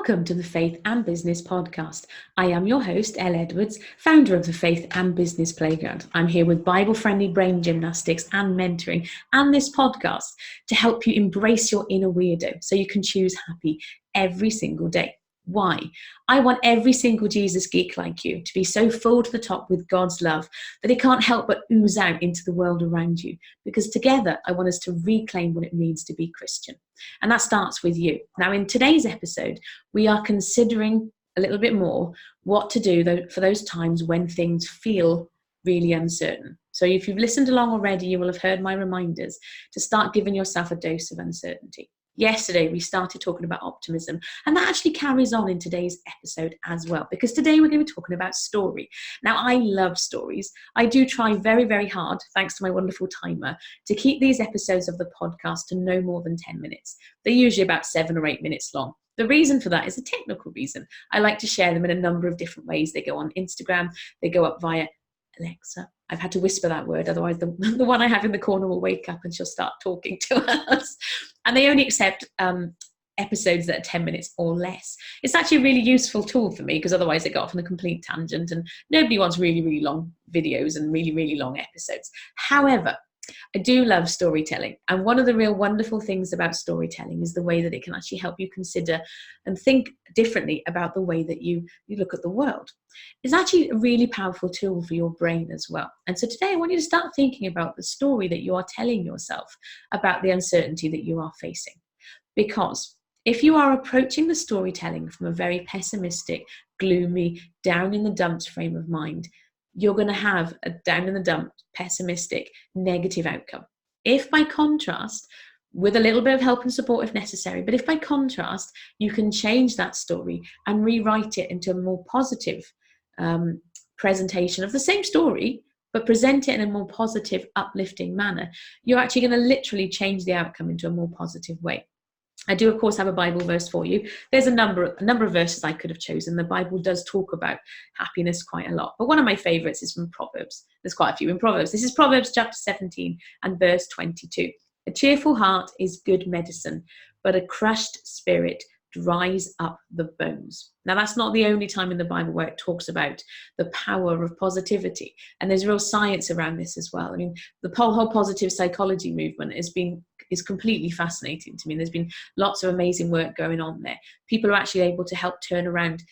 Welcome to the Faith and Business Podcast. I am your host, Elle Edwards, founder of the Faith and Business Playground. I'm here with Bible-friendly brain gymnastics and mentoring and this podcast to help you embrace your inner weirdo so you can choose happy every single day. Why? I want every single Jesus geek like you to be so full to the top with God's love that it can't help but ooze out into the world around you. Because together, I want us to reclaim what it means to be Christian. And that starts with you. Now, in today's episode, we are considering a little bit more what to do for those times when things feel really uncertain. So if you've listened along already, you will have heard my reminders to start giving yourself a dose of uncertainty. Yesterday, we started talking about optimism, and that actually carries on in today's episode as well, because today we're going to be talking about story. Now, I love stories. I do try very, very hard, thanks to my wonderful timer, to keep these episodes of the podcast to no more than 10 minutes. They're usually about 7 or 8 minutes long. The reason for that is a technical reason. I like to share them in a number of different ways. They go on Instagram, they go up via Alexa. I've had to whisper that word, otherwise the one I have in the corner will wake up and she'll start talking to us. And they only accept episodes that are 10 minutes or less. It's actually a really useful tool for me because otherwise it got off on a complete tangent and nobody wants really, really long videos and really, really long episodes. However, I do love storytelling. And one of the real wonderful things about storytelling is the way that it can actually help you consider and think differently about the way that you look at the world. It's actually a really powerful tool for your brain as well. And so today I want you to start thinking about the story that you are telling yourself about the uncertainty that you are facing. Because if you are approaching the storytelling from a very pessimistic, gloomy, down in the dumps frame of mind, you're going to have a down in the dump, pessimistic, negative outcome. If by contrast, with a little bit of help and support if necessary, but if by contrast, you can change that story and rewrite it into a more positive presentation of the same story, but present it in a more positive, uplifting manner, you're actually going to literally change the outcome into a more positive way. I do, of course, have a Bible verse for you. There's a number of verses I could have chosen. The Bible does talk about happiness quite a lot. But one of my favorites is from Proverbs. There's quite a few in Proverbs. This is Proverbs chapter 17 and verse 22. A cheerful heart is good medicine, but a crushed spirit dries up the bones. Now, that's not the only time in the Bible where it talks about the power of positivity. And there's real science around this as well. I mean, the whole positive psychology movement is completely fascinating to me. There's been lots of amazing work going on there. People are actually able to help turn around,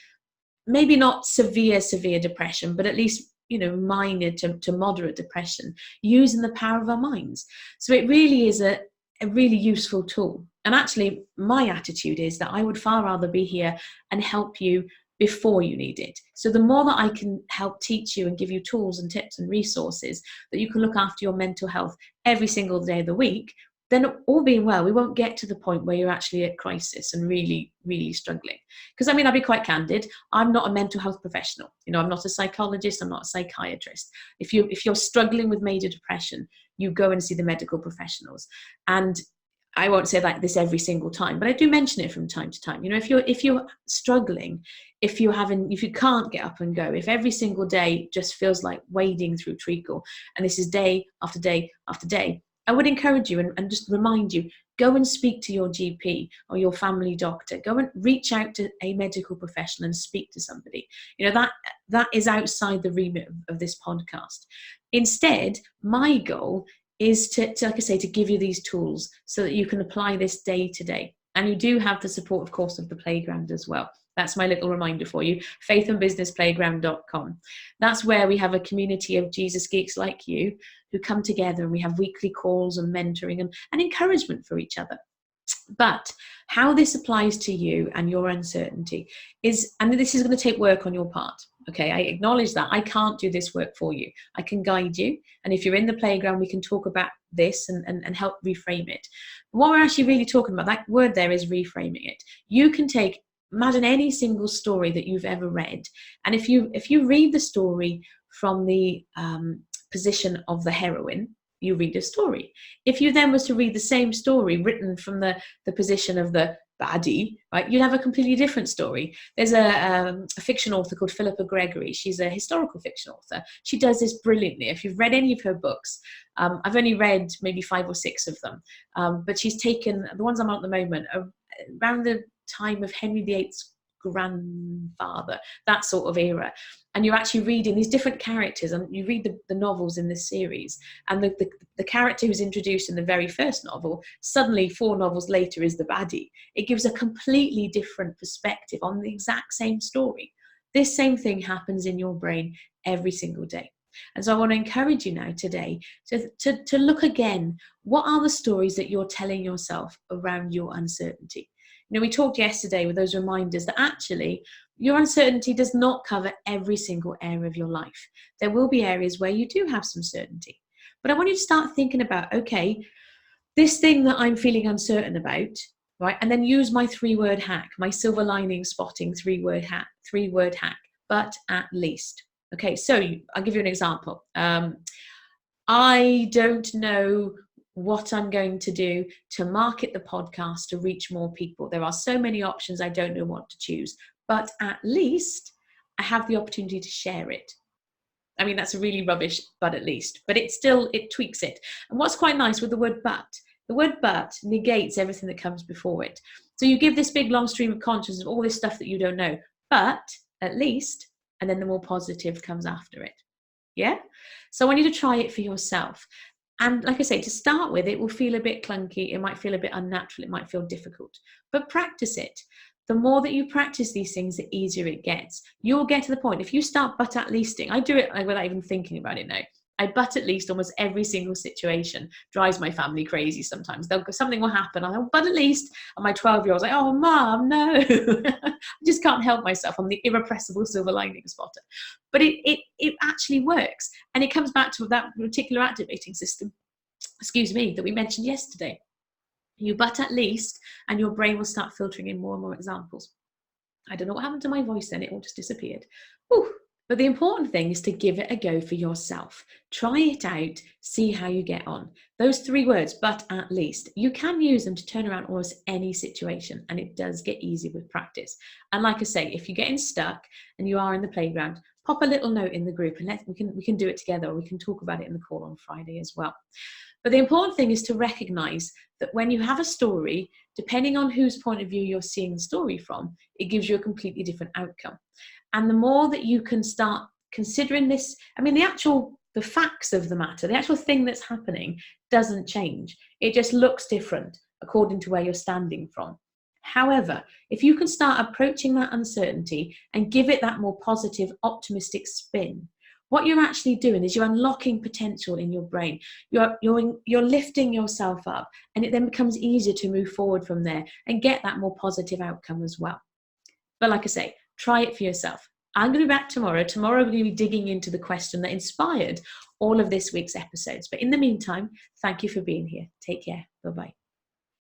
maybe not severe depression, but at least, minor to moderate depression, using the power of our minds. So it really is a really useful tool. And actually, my attitude is that I would far rather be here and help you before you need it. So the more that I can help teach you and give you tools and tips and resources that you can look after your mental health every single day of the week, then all being well, we won't get to the point where you're actually at crisis and really, really struggling. Because I'll be quite candid. I'm not a mental health professional. I'm not a psychologist. I'm not a psychiatrist. If you're struggling with major depression, you go and see the medical professionals. And I won't say like this every single time, but I do mention it from time to time. If you're struggling, if you can't get up and go, if every single day just feels like wading through treacle, and this is day after day after day, I would encourage you and just remind you, go and speak to your GP or your family doctor. Go and reach out to a medical professional and speak to somebody. That is outside the remit of this podcast. Instead, my goal is to, like I say, to give you these tools so that you can apply this day to day. And you do have the support, of course, of the playground as well. That's my little reminder for you, faithandbusinessplayground.com. That's where we have a community of Jesus geeks like you who come together, and we have weekly calls and mentoring and encouragement for each other. But how this applies to you and your uncertainty is, and this is going to take work on your part. Okay, I acknowledge that. I can't do this work for you. I can guide you. And if you're in the playground, we can talk about this and help reframe it. But what we're actually really talking about, that word there is reframing it. You can imagine any single story that you've ever read. And if you read the story from the position of the heroine, you read a story. If you then was to read the same story written from the position of the baddie, right, you'd have a completely different story. There's a fiction author called Philippa Gregory. She's a historical fiction author. She does this brilliantly. If you've read any of her books, I've only read maybe 5 or 6 of them, but she's taken the ones I'm on at the moment around the time of Henry VIII's grandfather, that sort of era. And you're actually reading these different characters, and you read the novels in this series, and the character who's introduced in the very first novel, suddenly 4 novels later is the baddie. It gives a completely different perspective on the exact same story. This same thing happens in your brain every single day. And so I want to encourage you now today to look again. What are the stories that you're telling yourself around your uncertainty? We talked yesterday with those reminders that actually your uncertainty does not cover every single area of your life. There will be areas where you do have some certainty. But I want you to start thinking about, okay, this thing that I'm feeling uncertain about, right? And then use my 3-word hack, my silver lining spotting 3-word hack, but at least. Okay, so I'll give you an example. I don't know what I'm going to do to market the podcast to reach more people. There are so many options, I don't know what to choose, but at least I have the opportunity to share it. I mean, that's a really rubbish, but at least, but it tweaks it. And what's quite nice with the word but negates everything that comes before it. So you give this big long stream of consciousness of all this stuff that you don't know, but at least, and then the more positive comes after it. Yeah? So I want you to try it for yourself. And like I say, to start with, it will feel a bit clunky. It might feel a bit unnatural. It might feel difficult, but practice it. The more that you practice these things, the easier it gets. You'll get to the point. If you start but at leasting, I do it without even thinking about it now. I but at least almost every single situation. Drives my family crazy sometimes. Something will happen. I go, but at least. And my 12-year-old's like, oh, Mom, no. I just can't help myself. I'm the irrepressible silver lining spotter. But it actually works. And it comes back to that reticular activating system, that we mentioned yesterday. You but at least, and your brain will start filtering in more and more examples. I don't know what happened to my voice then. It all just disappeared. Whew. But the important thing is to give it a go for yourself. Try it out, see how you get on. Those 3 words, but at least, you can use them to turn around almost any situation, and it does get easier with practice. And like I say, if you're getting stuck and you are in the playground, pop a little note in the group and we can do it together, or we can talk about it in the call on Friday as well. But the important thing is to recognize that when you have a story, depending on whose point of view you're seeing the story from, it gives you a completely different outcome. And the more that you can start considering this, I mean, the facts of the matter, the actual thing that's happening doesn't change. It just looks different according to where you're standing from. However, if you can start approaching that uncertainty and give it that more positive, optimistic spin, what you're actually doing is you're unlocking potential in your brain. You're lifting yourself up, and it then becomes easier to move forward from there and get that more positive outcome as well. But like I say, try it for yourself. I'm going to be back tomorrow. Tomorrow we're going to be digging into the question that inspired all of this week's episodes. But in the meantime, thank you for being here. Take care. Bye-bye.